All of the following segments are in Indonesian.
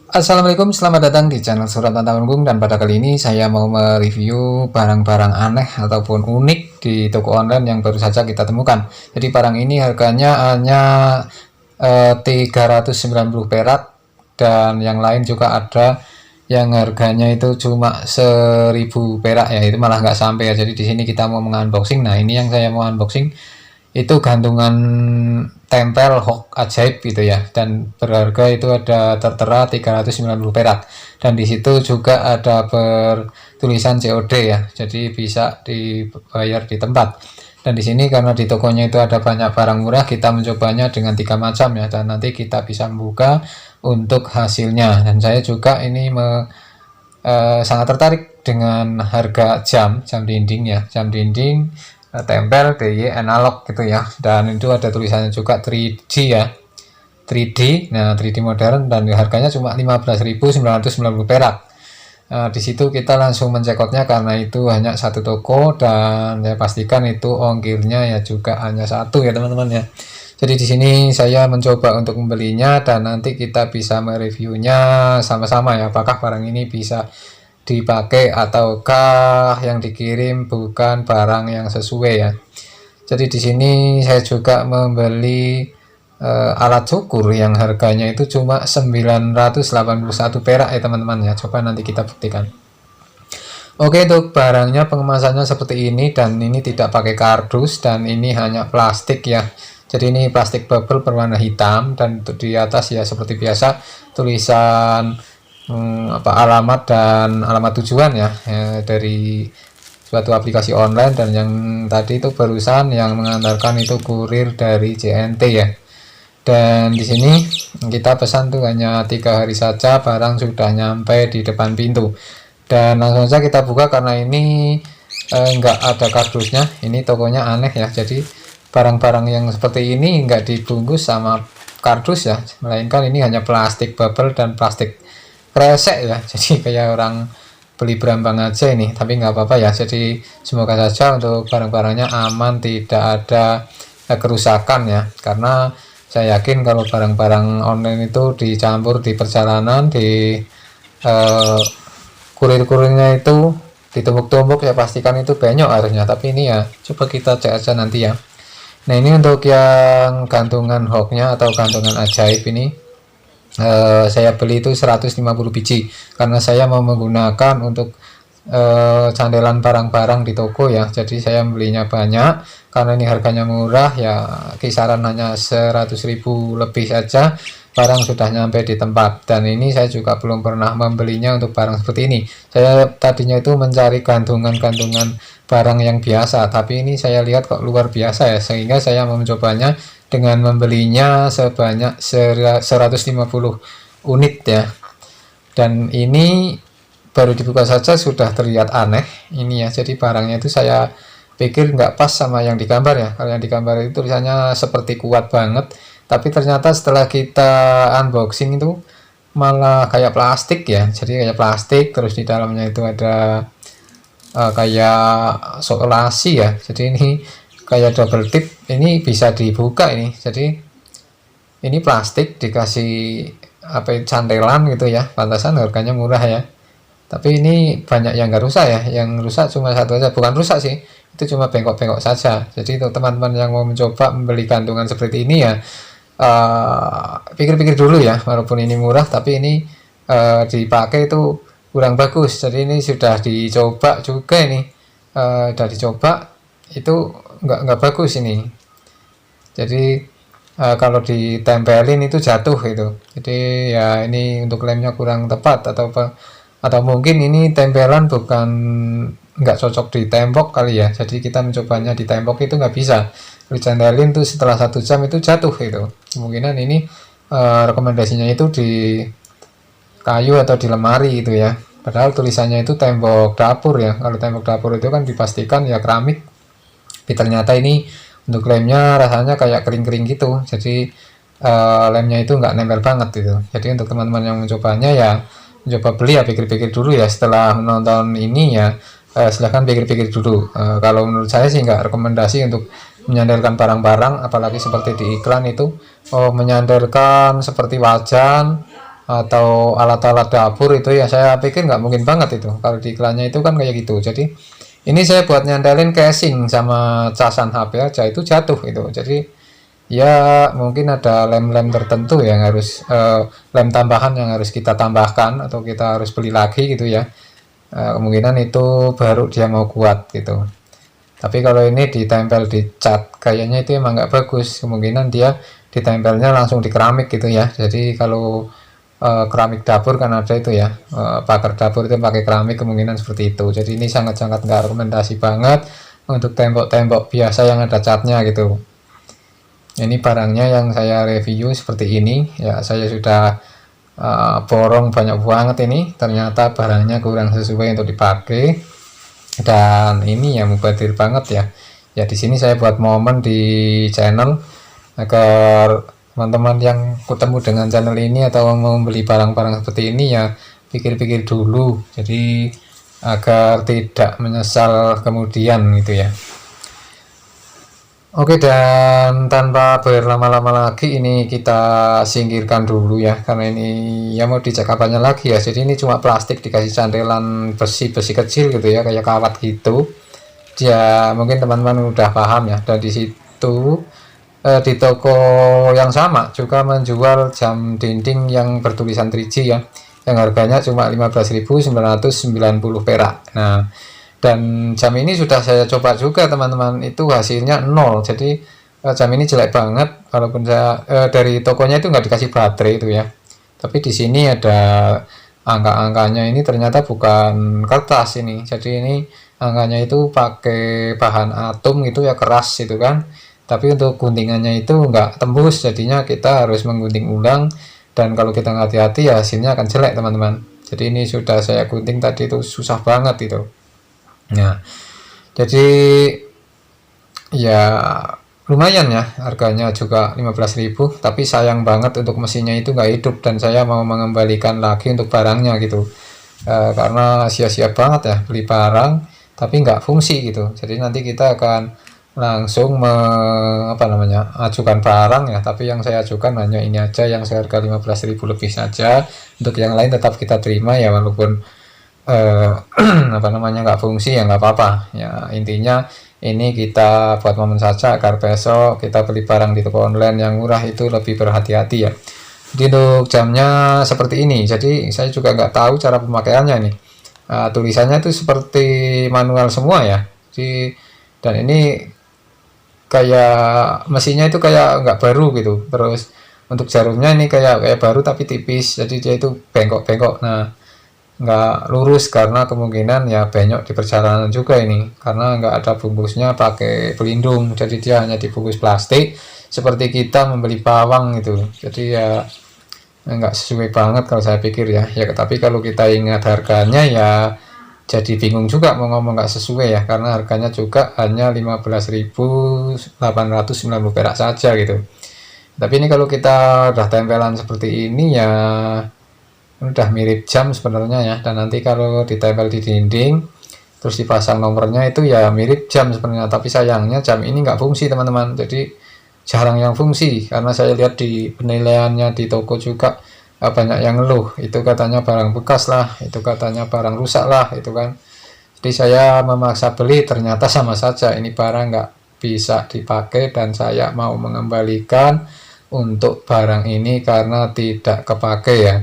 Assalamualaikum, selamat datang di channel Surat Tanggung, dan pada kali ini saya mau mereview barang-barang aneh ataupun unik di toko online yang baru saja kita temukan. Jadi barang ini harganya hanya 390 perak, dan yang lain juga ada yang harganya itu cuma 1000 perak ya, itu malah nggak sampai ya. Jadi di sini kita mau mengunboxing. Nah, ini yang saya mau unboxing itu gantungan tempel hook ajaib gitu ya, dan berharga itu ada tertera 390 perak, dan disitu juga ada bertulisan COD ya, jadi bisa dibayar di tempat. Dan di sini karena di tokonya itu ada banyak barang murah, kita mencobanya dengan 3 macam ya, dan nanti kita bisa membuka untuk hasilnya. Dan saya juga ini sangat tertarik dengan harga jam dinding ya, jam dinding tempel DY analog gitu ya, dan itu ada tulisannya juga 3D ya, 3D. Nah, 3D modern, dan harganya cuma 15.990 perak. Di situ kita langsung mencekotnya karena itu hanya satu toko, dan saya pastikan itu ongkirnya ya juga hanya satu ya teman-teman ya. Jadi di sini saya mencoba untuk membelinya, dan nanti kita bisa mereviewnya sama-sama ya, apakah barang ini bisa dipakai ataukah yang dikirim bukan barang yang sesuai ya. Jadi di sini saya juga membeli alat cukur yang harganya itu cuma 981 perak ya teman-teman ya. Coba nanti kita buktikan. Oke, untuk barangnya pengemasannya seperti ini, dan ini tidak pakai kardus, dan ini hanya plastik ya. Jadi ini plastik bubble berwarna hitam, dan untuk di atas ya seperti biasa tulisan alamat dan alamat tujuan ya, dari suatu aplikasi online, dan yang tadi itu barusan yang mengantarkan itu kurir dari JNT ya. Dan di sini kita pesan tuh hanya 3 hari saja, barang sudah nyampe di depan pintu. Dan langsung saja kita buka karena ini enggak ada kardusnya. Ini tokonya aneh ya, jadi barang-barang yang seperti ini enggak dibungkus sama kardus ya, melainkan ini hanya plastik bubble dan plastik kresek ya, jadi kayak orang beli berambang aja ini, tapi nggak apa-apa ya. Jadi semoga saja untuk barang-barangnya aman, tidak ada kerusakan ya, karena saya yakin kalau barang-barang online itu dicampur di perjalanan, di kurir-kurirnya itu ditumpuk-tumpuk ya, pastikan itu banyak harusnya. Tapi ini ya coba kita cek aja nanti ya. Nah, ini untuk yang gantungan hooknya atau gantungan ajaib ini, saya beli itu 150 biji karena saya mau menggunakan untuk candelan barang-barang di toko ya. Jadi saya belinya banyak karena ini harganya murah ya, kisaran hanya 100.000 lebih saja barang sudah nyampe di tempat. Dan ini saya juga belum pernah membelinya untuk barang seperti ini. Saya tadinya itu mencari gantungan-gantungan barang yang biasa, tapi ini saya lihat kok luar biasa ya, sehingga saya mau mencobanya dengan membelinya sebanyak 150 unit ya. Dan ini baru dibuka saja sudah terlihat aneh ini ya. Jadi barangnya itu saya pikir nggak pas sama yang digambar ya. Kalau yang digambar itu tulisannya seperti kuat banget, tapi ternyata setelah kita unboxing itu malah kayak plastik ya. Jadi kayak plastik, terus di dalamnya itu ada kayak sokolasi ya. Jadi ini kayak double tip, ini bisa dibuka ini. Jadi ini plastik dikasih apa cantelan gitu ya, pantasan harganya murah ya. Tapi ini banyak yang nggak rusak ya, yang rusak cuma satu aja, bukan rusak sih, itu cuma bengkok-bengkok saja. Jadi untuk teman-teman yang mau mencoba membeli gantungan seperti ini ya, pikir-pikir dulu ya, walaupun ini murah tapi ini dipakai itu kurang bagus. Jadi ini sudah dicoba juga ini, sudah dicoba itu nggak bagus ini. Jadi kalau ditempelin itu jatuh itu. Jadi ya ini untuk lemnya kurang tepat, atau mungkin ini tempelan bukan, nggak cocok di tembok kali ya. Jadi kita mencobanya di tembok itu nggak bisa, ditempelin tuh setelah 1 jam itu jatuh itu. Kemungkinan ini rekomendasinya itu di kayu atau di lemari itu ya, padahal tulisannya itu tembok dapur ya. Kalau tembok dapur itu kan dipastikan ya keramik, tapi ternyata ini untuk lemnya rasanya kayak kering-kering gitu. Jadi lemnya itu nggak nempel banget gitu. Jadi untuk teman-teman yang mencobanya ya, mencoba beli ya pikir-pikir dulu ya. Setelah menonton ini ya, silahkan pikir-pikir dulu. Kalau menurut saya sih nggak rekomendasi untuk menyandarkan barang-barang, apalagi seperti di iklan itu menyandarkan seperti wajan atau alat-alat dapur itu ya saya pikir nggak mungkin banget itu kalau di iklannya itu kan kayak gitu. Jadi ini saya buat nyandelin casing sama casan HP aja itu jatuh itu. Jadi ya mungkin ada lem-lem tertentu yang harus lem tambahan yang harus kita tambahkan atau kita harus beli lagi gitu ya. Kemungkinan itu baru dia mau kuat gitu. Tapi kalau ini ditempel di cat kayaknya itu emang nggak bagus, kemungkinan dia ditempelnya langsung di keramik gitu ya. Jadi kalau keramik dapur kan ada itu ya, pagar dapur itu pakai keramik, kemungkinan seperti itu. Jadi ini sangat-sangat nggak rekomendasi banget untuk tembok-tembok biasa yang ada catnya gitu. Ini barangnya yang saya review seperti ini ya. Saya sudah borong banyak banget ini, ternyata barangnya kurang sesuai untuk dipakai, dan ini ya mubazir banget ya. Ya di sini saya buat momen di channel agar teman-teman yang ketemu dengan channel ini atau mau beli barang-barang seperti ini ya pikir-pikir dulu, jadi agar tidak menyesal kemudian gitu ya. Oke, dan tanpa berlama-lama lagi ini kita singkirkan dulu ya, karena ini ya mau dicek apanya lagi ya. Jadi ini cuma plastik dikasih candelan besi-besi kecil gitu ya, kayak kawat gitu ya. Mungkin teman-teman udah paham ya. Dan di situ di toko yang sama juga menjual jam dinding yang bertulisan 3G ya, yang harganya cuma 15.990 perak. Nah, dan jam ini sudah saya coba juga teman-teman, itu hasilnya 0. Jadi jam ini jelek banget, walaupun saya dari tokonya itu nggak dikasih baterai itu ya. Tapi di sini ada angka-angkanya, ini ternyata bukan kertas ini. Jadi ini angkanya itu pakai bahan atom gitu ya, keras itu kan. Tapi untuk guntingannya itu nggak tembus, jadinya kita harus menggunting ulang, dan kalau kita nggak hati-hati ya hasilnya akan jelek teman-teman. Jadi ini sudah saya gunting tadi, itu susah banget itu. Nah, jadi ya lumayan ya, harganya juga 15.000, tapi sayang banget untuk mesinnya itu nggak hidup, dan saya mau mengembalikan lagi untuk barangnya gitu. Karena sia-sia banget ya beli barang tapi nggak fungsi gitu. Jadi nanti kita akan langsung ajukan barang ya, tapi yang saya ajukan hanya ini aja yang seharga 15.000 lebih saja. Untuk yang lain tetap kita terima ya, walaupun nggak fungsi ya nggak apa-apa ya. Intinya ini kita buat momen saja agar besok kita beli barang di toko online yang murah itu lebih berhati-hati ya. Jadi untuk jamnya seperti ini, jadi saya juga nggak tahu cara pemakaiannya nih. Tulisannya itu seperti manual semua ya. Dan ini kayak mesinnya itu kayak nggak baru gitu. Terus untuk jarumnya ini kayak baru tapi tipis, jadi dia itu bengkok-bengkok. Nah, nggak lurus karena kemungkinan ya benyok di perjalanan juga ini, karena nggak ada bungkusnya pakai pelindung, jadi dia hanya dibungkus plastik seperti kita membeli bawang gitu. Jadi ya nggak sesuai banget kalau saya pikir ya. Tapi kalau kita ingat harganya ya jadi bingung juga mau ngomong nggak sesuai ya, karena harganya juga hanya 15.890 perak saja gitu. Tapi ini kalau kita udah tempelan seperti ini ya udah mirip jam sebenarnya ya. Dan nanti kalau ditempel di dinding terus dipasang nomornya itu ya mirip jam sebenarnya, tapi sayangnya jam ini nggak fungsi teman-teman. Jadi jarang yang fungsi, karena saya lihat di penilaiannya di toko juga banyak yang ngeluh, itu katanya barang bekas lah, itu katanya barang rusak lah itu kan. Jadi saya memaksa beli, ternyata sama saja ini barang nggak bisa dipakai, dan saya mau mengembalikan untuk barang ini karena tidak kepakai ya.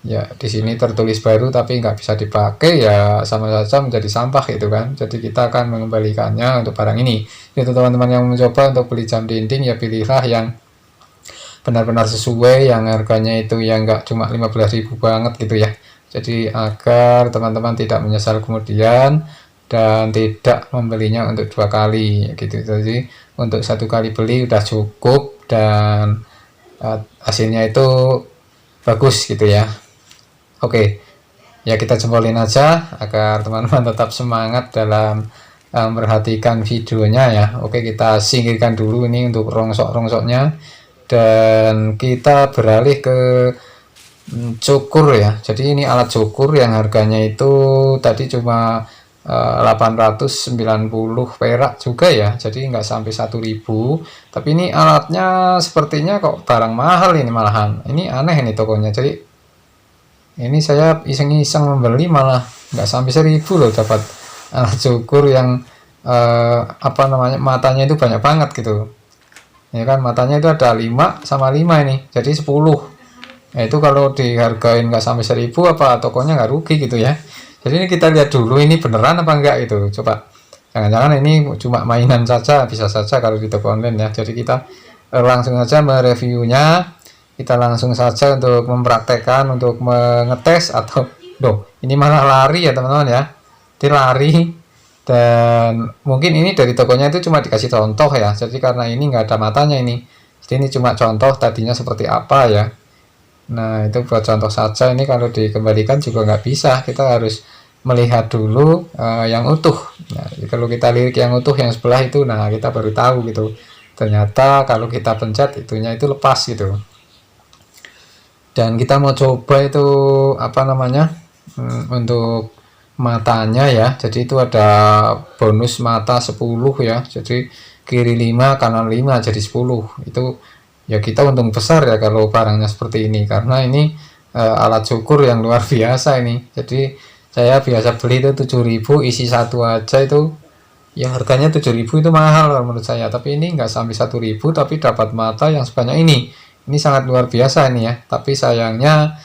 Ya di sini tertulis baru tapi nggak bisa dipakai ya, sama saja menjadi sampah gitu kan. Jadi kita akan mengembalikannya untuk barang ini. Itu teman-teman yang mencoba untuk beli jam dinding ya pilihlah yang benar-benar sesuai, yang harganya itu yang nggak cuma 15.000 banget gitu ya. Jadi agar teman-teman tidak menyesal kemudian dan tidak membelinya untuk 2 kali gitu. Jadi untuk 1 kali beli udah cukup, dan hasilnya itu bagus gitu ya. Oke, ya kita jempolin aja agar teman-teman tetap semangat dalam memperhatikan videonya ya. Oke, kita singkirkan dulu ini untuk rongsok-rongsoknya, dan kita beralih ke cukur ya. Jadi ini alat cukur yang harganya itu tadi cuma 890 perak juga ya, jadi nggak sampai 1.000. Tapi ini alatnya sepertinya kok barang mahal ini malahan. Ini aneh ini tokonya. Jadi Ini saya iseng-iseng membeli malah nggak sampai 1000 loh, dapat alat cukur yang apa namanya, matanya itu banyak banget gitu ya kan. Matanya itu ada 5 sama 5 ini, jadi 10. Nah, itu kalau dihargain nggak sampai 1000, apa tokonya nggak rugi gitu ya. Jadi ini kita lihat dulu ini beneran apa enggak itu, coba. Jangan-jangan ini cuma mainan saja, bisa saja kalau di toko online ya. Jadi kita langsung saja mereviewnya, kita langsung saja untuk mempraktekkan, untuk mengetes. Atau ini malah lari ya teman-teman ya, ini lari. Dan mungkin ini dari tokonya itu cuma dikasih contoh ya, jadi karena ini nggak ada matanya ini, jadi ini cuma contoh tadinya seperti apa ya. Nah, itu buat contoh saja. Ini kalau dikembalikan juga nggak bisa, kita harus melihat dulu yang utuh. Nah, kalau kita lirik yang utuh yang sebelah itu, nah kita baru tahu gitu, ternyata kalau kita pencet itunya itu lepas gitu. Dan kita mau coba itu apa namanya, untuk matanya ya. Jadi itu ada bonus mata 10 ya, jadi kiri 5 kanan 5 jadi 10. Itu ya kita untung besar ya kalau barangnya seperti ini, karena ini alat cukur yang luar biasa ini. Jadi saya biasa beli itu 7.000 isi satu aja, itu ya harganya 7.000 itu mahal menurut saya. Tapi ini nggak sampai 1.000 tapi dapat mata yang sebanyak ini sangat luar biasa ini ya. Tapi sayangnya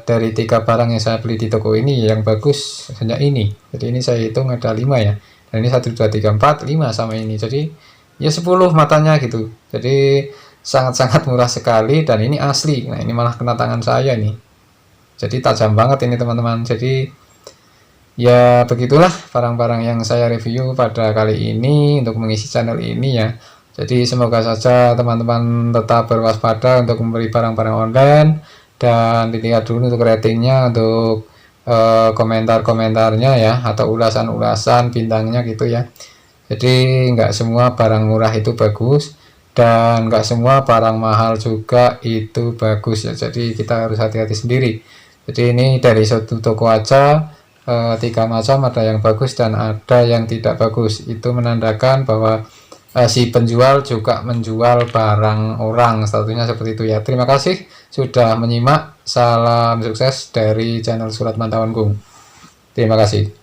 dari 3 barang yang saya beli di toko ini yang bagus hanya ini. Jadi ini saya hitung ada 5 ya, dan ini 1 2 3 4 5 sama ini, jadi ya 10 matanya gitu. Jadi sangat-sangat murah sekali, dan ini asli. Nah, ini malah kena tangan saya nih, jadi tajam banget ini teman-teman. Jadi ya begitulah barang-barang yang saya review pada kali ini untuk mengisi channel ini ya. Jadi semoga saja teman-teman tetap berwaspada untuk membeli barang-barang online, dan dilihat dulu untuk ratingnya, untuk komentar-komentarnya ya, atau ulasan-ulasan bintangnya gitu ya. Jadi nggak semua barang murah itu bagus, dan nggak semua barang mahal juga itu bagus ya. Jadi kita harus hati-hati sendiri. Jadi ini dari satu toko aja 3 macam, ada yang bagus dan ada yang tidak bagus. Itu menandakan bahwa si penjual juga menjual barang orang, statusnya seperti itu ya. Terima kasih sudah menyimak. Salam sukses dari channel Surat Pantauan Gung. Terima kasih.